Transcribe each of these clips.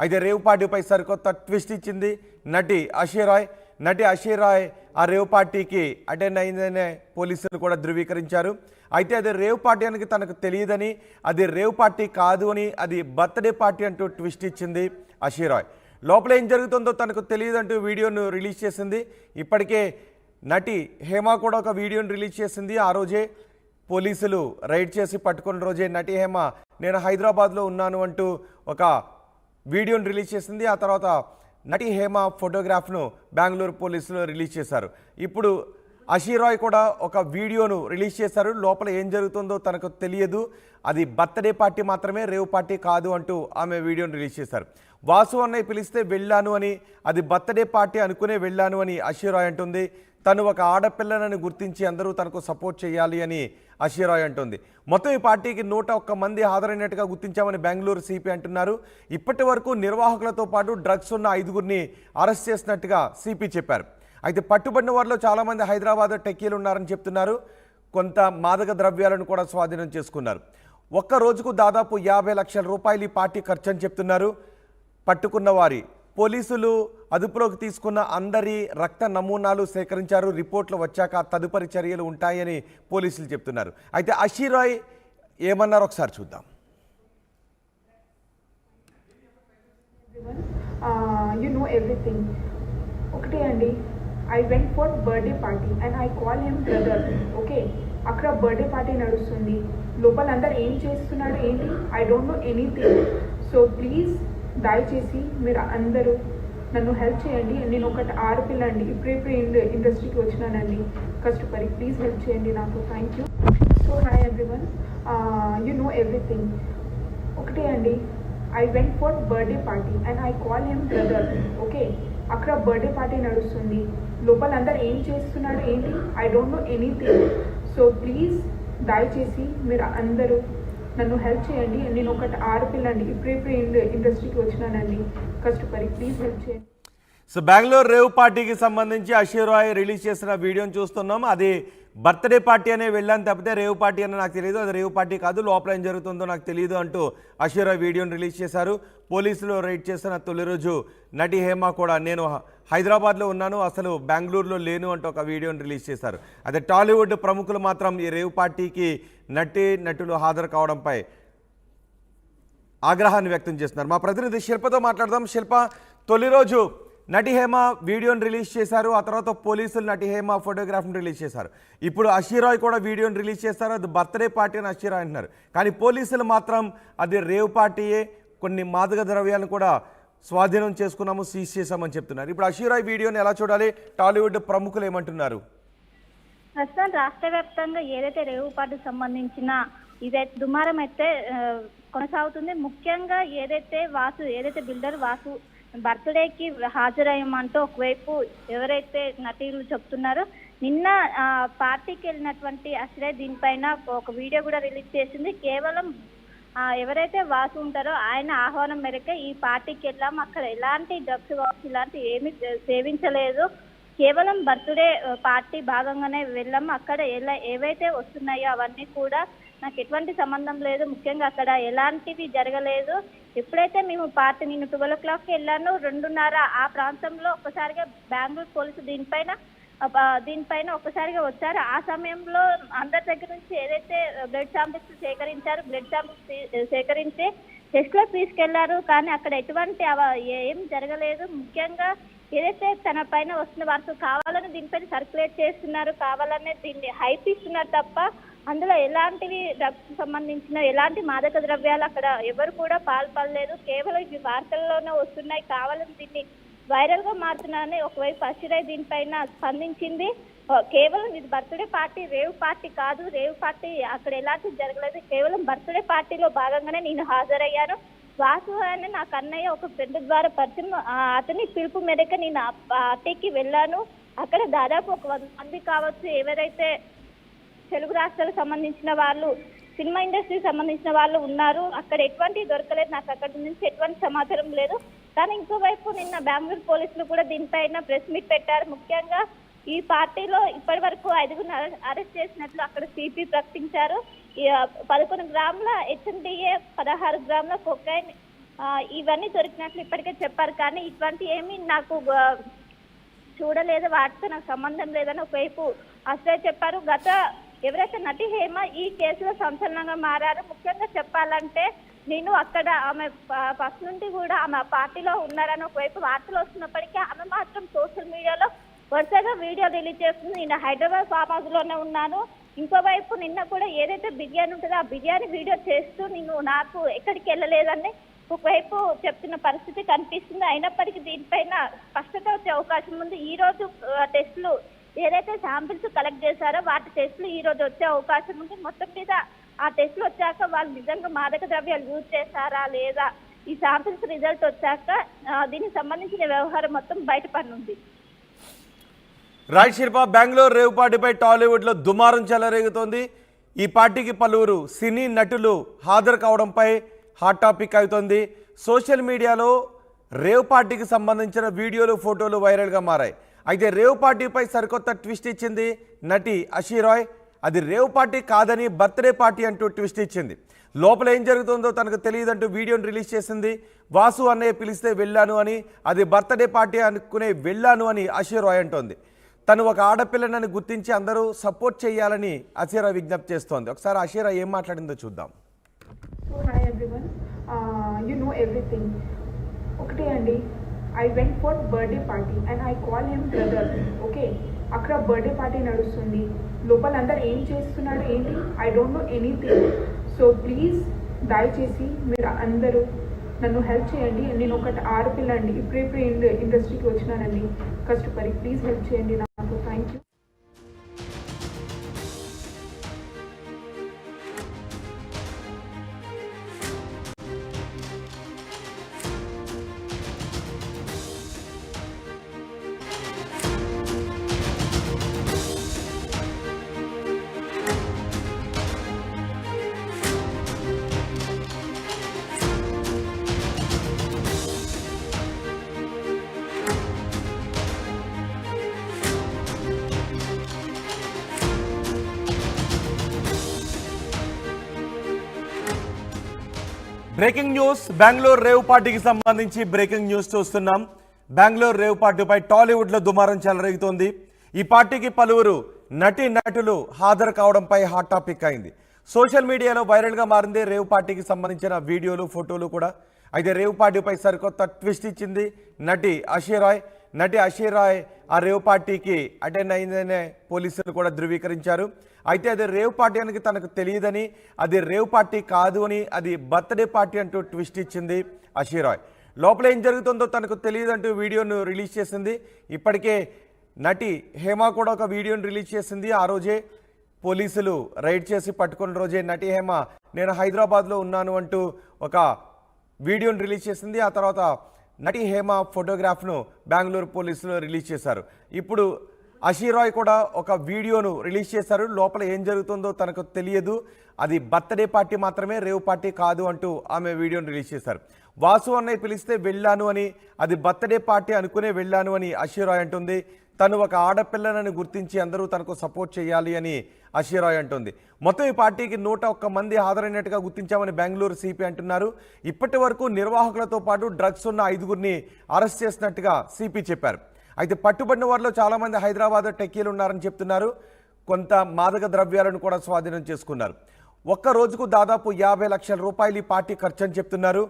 అయితే రేవ్ పార్టీపై సరికొత్త ట్విస్ట్ ఇచ్చింది నటి అషీరాయ్. నటి అషీరాయ్ ఆ రేవ్ పార్టీకి అటెండ్ అయిందనే పోలీసులు కూడా ధృవీకరించారు. అయితే అది రేవ్ పార్టీ అని తనకు తెలియదని, అది రేవ్ పార్టీ కాదు అని, అది బర్త్డే పార్టీ అంటూ ట్విస్ట్ ఇచ్చింది అషీరాయ్. లోపల ఏం జరుగుతుందో తనకు తెలియదంటూ వీడియోను రిలీజ్ చేసింది. ఇప్పటికే నటి హేమ కూడా ఒక వీడియోను రిలీజ్ చేసింది. ఆ రోజే పోలీసులు రైడ్ చేసి పట్టుకున్న రోజే నటి హేమ నేను హైదరాబాద్లో ఉన్నాను అంటూ ఒక వీడియోను రిలీజ్ చేసింది. ఆ తర్వాత నటి హేమ ఫోటోగ్రాఫ్ను బెంగళూరు పోలీసులు రిలీజ్ చేశారు. ఇప్పుడు అషీరాయ్ కూడా ఒక వీడియోను రిలీజ్ చేశారు. లోపల ఏం జరుగుతుందో తనకు తెలియదు, అది బర్త్డే పార్టీ మాత్రమే, రేవ్ పార్టీ కాదు అంటూ ఆమె వీడియోను రిలీజ్ చేశారు. వాసు అన్నయ్య పిలిస్తే వెళ్ళాను అని, అది బర్త్డే పార్టీ అనుకునే వెళ్ళాను అని అషీరాయ్ అంటుంది. తను ఒక ఆడపిల్లనని గుర్తించి అందరూ తనకు సపోర్ట్ చేయాలి అని అషీరాయ్ అంటుంది. మొత్తం ఈ పార్టీకి 101 మంది హాజరైనట్టుగా గుర్తించామని బెంగళూరు సిపి అంటున్నారు. ఇప్పటి వరకు నిర్వాహకులతో పాటు డ్రగ్స్ ఉన్న 5గురిని అరెస్ట్ చేసినట్టుగా సిపి చెప్పారు. అయితే పట్టుబడిన వారిలో చాలామంది హైదరాబాద్ టెక్కీలు ఉన్నారని చెప్తున్నారు. కొంత మాదక ద్రవ్యాలను కూడా స్వాధీనం చేసుకున్నారు. ఒక్క రోజుకు దాదాపు 50 లక్షల రూపాయలు ఈ పార్టీ ఖర్చు అని చెప్తున్నారు. పట్టుకున్న వారి పోలీసులు అదుపులోకి తీసుకున్న అందరి రక్త నమూనాలు సేకరించారు. రిపోర్ట్లు వచ్చాక తదుపరి చర్యలు ఉంటాయని పోలీసులు చెప్తున్నారు. అయితే అషీరాయ్ ఏమన్నారో ఒకసారి చూద్దాం. You know everything. ఒకటే అండి, I went for birthday party and I call him brother. Okay, అక్కడ బర్త్డే పార్టీ నడుస్తుంది. లోపల అందరు ఏం చేస్తున్నాడు ఏంటి, I don't know anything. So please దయచేసి మీరు అందరూ నన్ను హెల్ప్ చేయండి. నేను ఒకటి ఆడపిల్ల అండి, ఇప్పుడు ఇండస్ట్రీకి వచ్చినానండి కష్టపడి. ప్లీజ్ హెల్ప్ చేయండి నాకు. Thank you. So hi everyone, you know everything. ఒకటే అండి, I went for birthday party and I call him brother. Okay, అక్కడ బర్త్డే పార్టీ నడుస్తుంది. లోపల అందరు ఏం చేస్తున్నాడు ఏంటి, I don't know anything. So please దయచేసి మీరు అందరూ నన్ను హెల్ప్ చేయండి. నేను ఒకటి ఆడపిల్ల అండి, ఇప్పుడు ఇండస్ట్రీకి వచ్చినానండి కష్టపడి. ప్లీజ్ హెల్ప్ చేయండి. సో బెంగళూరు రేవ్ పార్టీకి సంబంధించి అషీరాయ్ రిలీజ్ చేసిన వీడియోని చూస్తున్నాం. అది బర్త్డే పార్టీ అనే వెళ్ళాను తప్పితే రేవ్ పార్టీ అని నాకు తెలియదు, అది రేవ్ పార్టీ కాదు, లోపల ఏం జరుగుతుందో నాకు తెలియదు అంటూ అషీరాయ్ వీడియోని రిలీజ్ చేశారు. పోలీసులు రైడ్ చేసిన తొలి రోజు నటి హేమ కూడా నేను హైదరాబాద్లో ఉన్నాను, అసలు బెంగళూరులో లేను అంటూ ఒక వీడియోని రిలీజ్ చేశారు. అదే టాలీవుడ్ ప్రముఖులు మాత్రం ఈ రేవ్ పార్టీకి నటులు హాజరు కావడంపై ఆగ్రహాన్ని వ్యక్తం చేస్తున్నారు. మా ప్రతినిధి శిల్పతో మాట్లాడదాం. శిల్ప, తొలి రోజు నటి హేమ వీడియోని రిలీజ్ చేశారు, ఆ తర్వాత పోలీసులు నటి హేమ ఫోటోగ్రాఫ్ని రిలీజ్ చేశారు. ఇప్పుడు అషీరాయ్ కూడా వీడియోని రిలీజ్ చేశారు, అది బర్త్డే పార్టీ అని అషీరాయ్ అంటున్నారు. కానీ పోలీసులు మాత్రం అది రేవ్ పార్టీయే, కొన్ని మాదక ద్రవ్యాలను కూడా స్వాధీనం చేసుకున్నాము, సీజ్ చేశామని చెప్తున్నారు. ఇప్పుడు అషీరాయ్ వీడియోని ఎలా చూడాలి, టాలీవుడ్ ప్రముఖులు ఏమంటున్నారు? ప్రస్తుతం రాష్ట్ర వ్యాప్తంగా ఏదైతే రేవు పార్టీకి సంబంధించిన ఇదైతే దుమారం అయితే కొనసాగుతుంది. ముఖ్యంగా ఏదైతే బిల్డర్ వాసు బర్త్డేకి హాజరయ్యమంటూ ఒకవైపు ఎవరైతే నటీలు చెప్తున్నారో, నిన్న పార్టీకి వెళ్ళినటువంటి అషీరాయ్ దీనిపైన ఒక వీడియో కూడా రిలీజ్ చేసింది. కేవలం ఎవరైతే వాసు ఉంటారో ఆయన ఆహ్వానం మేరకే ఈ పార్టీకి వెళ్ళాము, అక్కడ ఎలాంటి డ్రగ్స్ కావచ్చు ఇలాంటి ఏమీ సేవించలేదు, కేవలం బర్త్డే పార్టీ భాగంగానే వెళ్ళాము, అక్కడ ఏవైతే వస్తున్నాయో అవన్నీ కూడా నాకు ఎటువంటి సంబంధం లేదు, ముఖ్యంగా అక్కడ ఎలాంటివి జరగలేదు. ఎప్పుడైతే మేము పార్టీ నేను 12 o'clockకి వెళ్ళాను, 2:30 ఆ ప్రాంతంలో ఒక్కసారిగా బెంగళూరు పోలీసు దీనిపైన ఒక్కసారిగా వచ్చారు. ఆ సమయంలో అందరి దగ్గర నుంచి ఏదైతే బ్లడ్ శాంపిల్స్ సేకరించారు, బ్లడ్ శాంపిల్స్ సేకరించి టెస్ట్లో తీసుకెళ్లారు. కానీ అక్కడ ఎటువంటి ఏం జరగలేదు. ముఖ్యంగా ఏదైతే తన పైన వస్తున్న వారితో కావాలని దీనిపైన సర్క్యులేట్ చేస్తున్నారు, కావాలనే దీన్ని హైప్ ఇస్తున్నారు తప్ప అందులో ఎలాంటివి డ్రగ్స్ సంబంధించిన ఎలాంటి మాదక ద్రవ్యాలు అక్కడ ఎవరు కూడా పాల్పడలేదు. కేవలం ఇవి వార్తల్లోనే వస్తున్నాయి, కావాలని దీన్ని వైరల్ గా మారుతున్నారని ఒకవైపు అషీరాయ్ దీనిపైన స్పందించింది. కేవలం ఇది బర్త్డే పార్టీ, రేవ్ పార్టీ కాదు, రేవ్ పార్టీ అక్కడ ఎలాంటి జరగలేదు, కేవలం బర్త్డే పార్టీలో భాగంగానే నేను హాజరయ్యాను. వాసు అని నాకు అన్నయ్య ఒక ఫ్రెండ్ ద్వారా పరిచయం, అతని పిలుపు మేరకు నేను ఆ పార్టీకి వెళ్ళాను. అక్కడ దాదాపు 100 మంది కావచ్చు, ఎవరైతే తెలుగు రాష్ట్రాలకు సంబంధించిన వాళ్ళు, సినిమా ఇండస్ట్రీకి సంబంధించిన వాళ్ళు ఉన్నారు. అక్కడ ఎటువంటి దొరకలేదు, నాకు అక్కడ నుంచి ఎటువంటి సమాచారం లేదు. కానీ ఇంకోవైపు నిన్న బెంగళూరు పోలీసులు కూడా దీనిపైన ప్రెస్ మీట్ పెట్టారు. ముఖ్యంగా ఈ పార్టీలో ఇప్పటి వరకు 5గురిని అరెస్ట్ చేసినట్లు అక్కడ సిపి ప్రకటించారు. 11 గ్రాముల HMDA, 16 గ్రాముల కొకైన్, ఇవన్నీ దొరికినట్లు ఇప్పటికే చెప్పారు, కానీ ఇటువంటి ఏమీ నాకు చూడలేదు, వాటితో నాకు సంబంధం లేదని ఒకవైపు అసలే చెప్పారు. ఎవరైతే నటి హేమ ఈ కేసులో సంచలనంగా మారారో, ముఖ్యంగా చెప్పాలంటే నేను అక్కడ ఆమె ఫస్ట్ నుండి కూడా ఆమె పార్టీలో ఉన్నారని ఒకవైపు వార్తలు వస్తున్నప్పటికీ ఆమె మాత్రం సోషల్ మీడియాలో వరుసగా వీడియో రిలీజ్ చేస్తుంది. నేను హైదరాబాద్ ఫామ్ హౌస్ లోనే ఉన్నాను, ఇంకోవైపు నిన్న కూడా ఏదైతే బిర్యానీ ఉంటుందో ఆ బిర్యానీ వీడియో చేస్తూ నేను నాకు ఎక్కడికి వెళ్ళలేదని ఒకవైపు చెప్తున్న పరిస్థితి కనిపిస్తుంది. అయినప్పటికీ దీనిపైన స్పష్టత వచ్చే అవకాశం ఉంది. ఈ రోజు టెస్టులు ఏదైతే శాంపిల్స్ కలెక్ట్ చేశారో వాటి టెస్టులు ఈ రోజు వచ్చే అవకాశం ఉంది. మొత్తం మీద ఆ టెస్టులు వచ్చాక వాళ్ళు నిజంగా మాదక ద్రవ్యాలు యూజ్ చేశారా లేదా, ఈ శాంపిల్స్ రిజల్ట్ వచ్చాక దీనికి సంబంధించిన వ్యవహారం మొత్తం బయటపడనుంది. రైట్ శిల్ప, బెంగళూరు రేవ్ పార్టీపై టాలీవుడ్లో దుమారం చెలరేగుతోంది. ఈ పార్టీకి పలువురు సినీ నటులు హాజరు కావడంపై హాట్ టాపిక్ అవుతోంది. సోషల్ మీడియాలో రేవ్ పార్టీకి సంబంధించిన వీడియోలు, ఫోటోలు వైరల్గా మారాయి. అయితే రేవ్ పార్టీపై సరికొత్త ట్విస్ట్ ఇచ్చింది నటి అషీరాయ్. అది రేవ్ పార్టీ కాదని బర్త్డే పార్టీ అంటూ ట్విస్ట్ ఇచ్చింది. లోపల ఏం జరుగుతుందో తనకు తెలియదంటూ వీడియోని రిలీజ్ చేసింది. వాసు అన్నయ్య పిలిస్తే వెళ్ళాను అని, అది బర్త్డే పార్టీ అనుకునే వెళ్ళాను అని అషీరాయ్ అంటోంది. తను ఒక ఆడపిల్లనని గుర్తించి అందరూ సపోర్ట్ చేయాలని అషీరా విజ్ఞప్తి చేస్తోంది. ఒకసారి అషీరా ఏం మాట్లాడిందో చూద్దాం. So hi everyone, you know everything. ఒకటే అండి, I went for birthday party and I call him brother. Okay, అక్కడ బర్త్డే పార్టీ నడుస్తుంది, లోపల అందరు ఏం చేస్తున్నాడు ఏంటి, I don't know anything. So please దయచేసి మీరు అందరూ నన్ను హెల్ప్ చేయండి. నేను ఒకటి ఆడపిల్ల అండి, ఇప్పుడే ఇండస్ట్రీకి వచ్చినానండి కష్టపడి. ప్లీజ్ హెల్ప్ చేయండి నాకు. Thank you. Breaking news, Bengaluru rave పార్టీకి సంబంధించి బ్రేకింగ్ న్యూస్ చూస్తున్నాం. బెంగళూరు రేవ్ పార్టీపై టాలీవుడ్లో దుమారం చెలరేగుతోంది. ఈ పార్టీకి పలువురు నటులు హాజరు కావడంపై హాట్ టాపిక్ అయింది. సోషల్ మీడియాలో వైరల్గా మారింది రేవ్ పార్టీకి సంబంధించిన వీడియోలు, ఫోటోలు కూడా. అయితే రేవ్ పార్టీపై సరికొత్త ట్విస్ట్ ఇచ్చింది నటి అషీరాయ్. నటి అషీరాయ్ ఆ రేవ్ పార్టీకి అటెండ్ అయిందనే పోలీసులు కూడా ధృవీకరించారు. అయితే అది రేవ్ పార్టీ అని తనకు తెలియదని, అది రేవ్ పార్టీ కాదు అని, అది బర్త్డే పార్టీ అంటూ ట్విస్ట్ ఇచ్చింది అషీరాయ్. లోపల ఏం జరుగుతుందో తనకు తెలియదంటూ వీడియోను రిలీజ్ చేసింది. ఇప్పటికే నటి హేమ కూడా ఒక వీడియోను రిలీజ్ చేసింది. ఆ రోజే పోలీసులు రైడ్ చేసి పట్టుకున్న రోజే నటి హేమ నేను హైదరాబాద్లో ఉన్నాను అంటూ ఒక వీడియోను రిలీజ్ చేసింది. ఆ తర్వాత నటి హేమ ఫోటోగ్రాఫ్ను బెంగళూరు పోలీసులు రిలీజ్ చేశారు. ఇప్పుడు అషీరాయ్ కూడా ఒక వీడియోను రిలీజ్ చేశారు. లోపల ఏం జరుగుతుందో తనకు తెలియదు, అది బర్త్డే పార్టీ మాత్రమే, రేవ్ పార్టీ కాదు అంటూ ఆమె వీడియోను రిలీజ్ చేశారు. వాసు అన్నయ్య పిలిస్తే వెళ్ళాను అని, అది బర్త్డే పార్టీ అనుకునే వెళ్ళాను అని అషీరాయ్ అంటుంది. తను ఒక ఆడపిల్లనని గుర్తించి అందరూ తనకు సపోర్ట్ చేయాలి అని అషీరాయ్ అంటుంది. మొత్తం ఈ పార్టీకి 101 మంది హాజరైనట్టుగా గుర్తించామని బెంగళూరు సిపి అంటున్నారు. ఇప్పటి వరకు నిర్వాహకులతో పాటు డ్రగ్స్ ఉన్న 5గురిని అరెస్ట్ చేసినట్టుగా సిపి చెప్పారు. అయితే పట్టుబడిన వారిలో చాలామంది హైదరాబాద్ టెక్కీలు ఉన్నారని చెప్తున్నారు. కొంత మాదక ద్రవ్యాలను కూడా స్వాధీనం చేసుకున్నారు. ఒక్క రోజుకు దాదాపు 50 లక్షల రూపాయలు ఈ పార్టీ ఖర్చు అని చెప్తున్నారు.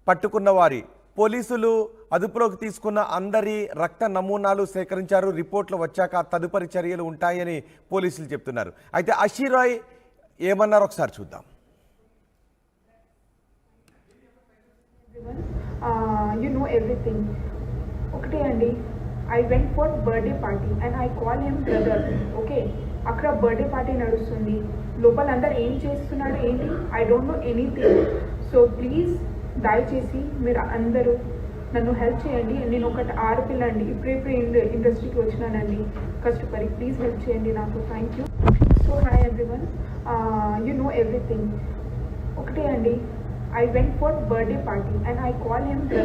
పట్టుకున్న వారి పోలీసులు అదుపులోకి తీసుకున్న అందరి రక్త నమూనాలు సేకరించారు. రిపోర్ట్లు వచ్చాక తదుపరి చర్యలు ఉంటాయని పోలీసులు చెప్తున్నారు. అయితే అషీరాయ్ ఏమన్నారో ఒకసారి చూద్దాం. You know everything. ఒకటే అండి, I went for birthday party and I call him brother. Okay, అక్కడ బర్త్డే పార్టీ నడుస్తుంది, లోపల అందరు ఏం చేస్తున్నాడు ఏంటి, I don't know anything. So please దయచేసి మీరు అందరూ నన్ను హెల్ప్ చేయండి. నేను ఒకటి ఆడపిల్ల అండి, ఇప్పుడే ఇండస్ట్రీకి వచ్చినానండి కష్టపడి. ప్లీజ్ హెల్ప్ చేయండి నాకు. Thank you. So hi everyone, you know everything. ఒకటే అండి, I went for birthday party and I call him brother.